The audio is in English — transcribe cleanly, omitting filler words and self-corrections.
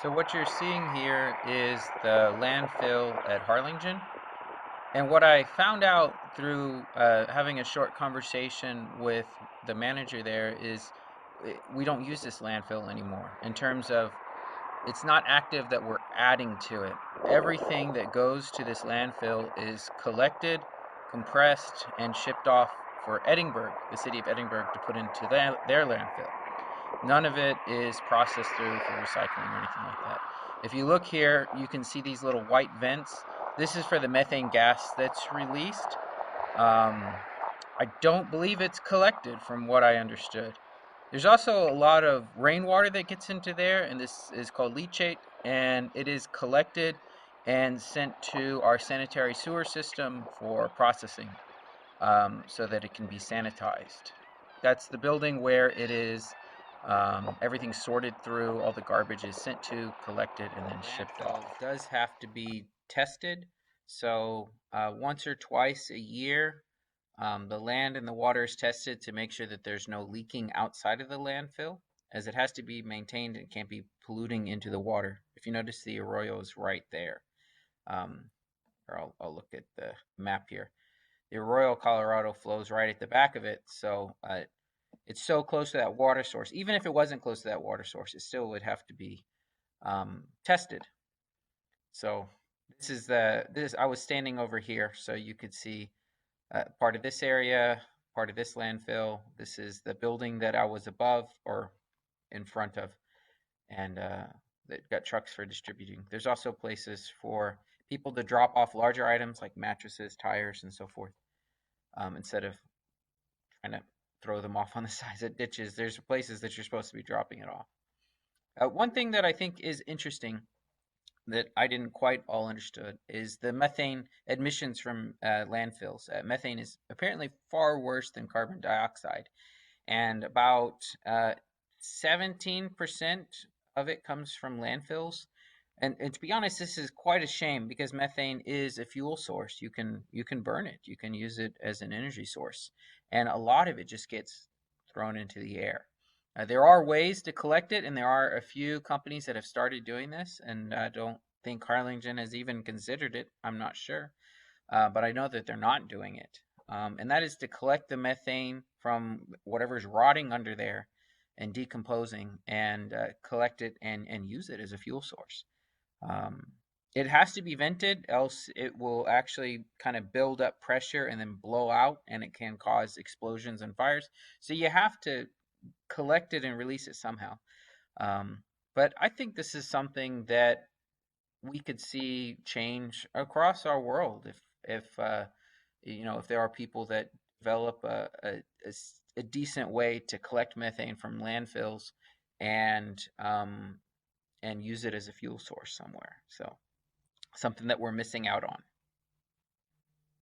So what you're seeing here is the landfill at Harlingen. And what I found out through having a short conversation with the manager there is we don't use this landfill anymore in terms of it's not active that we're adding to it. Everything that goes to this landfill is collected, compressed, and shipped off for Edinburgh, the city of Edinburgh, to put into their landfill. None of it is processed through for recycling or anything like that. If you look here, you can see these little white vents. This is for the methane gas that's released. Um, I don't believe it's collected from what I understood. There's also a lot of rainwater that gets into there, and this is called leachate, and it is collected and sent to our sanitary sewer system for processing so that it can be sanitized. That's the building where it is. Everything's sorted through, all the garbage is sent to, collected, and then shipped off. Does have to be tested, so once or twice a year, the land and the water is tested to make sure that there's no leaking outside of the landfill, as it has to be maintained and can't be polluting into the water. If you notice, the arroyo is right there. Um, or I'll look at the map here. The Arroyo Colorado flows right at the back of it, so it's so close to that water source. Even if it wasn't close to that water source, it still would have to be tested. So this. I was standing over here, so you could see part of this area, part of this landfill. This is the building that I was above or in front of, and that got trucks for distributing. There's also places for people to drop off larger items like mattresses, tires, and so forth. Instead of trying to throw them off on the sides of ditches, there's places that you're supposed to be dropping it off. One thing that I think is interesting that I didn't quite all understood is the methane emissions from landfills. Methane is apparently far worse than carbon dioxide, and about 17% of it comes from landfills. And to be honest, this is quite a shame because methane is a fuel source. You can burn it. You can use it as an energy source, and a lot of it just gets thrown into the air. There are ways to collect it, and there are a few companies that have started doing this. And I don't think Harlingen has even considered it. I'm not sure, but I know that they're not doing it. And that is to collect the methane from whatever's rotting under there and decomposing, and collect it and use it as a fuel source. Um, it has to be vented, else it will actually kind of build up pressure and then blow out, and it can cause explosions and fires. So you have to collect it and release it somehow. Um, but I think this is something that we could see change across our world if there are people that develop a decent way to collect methane from landfills and use it as a fuel source somewhere. So something that we're missing out on.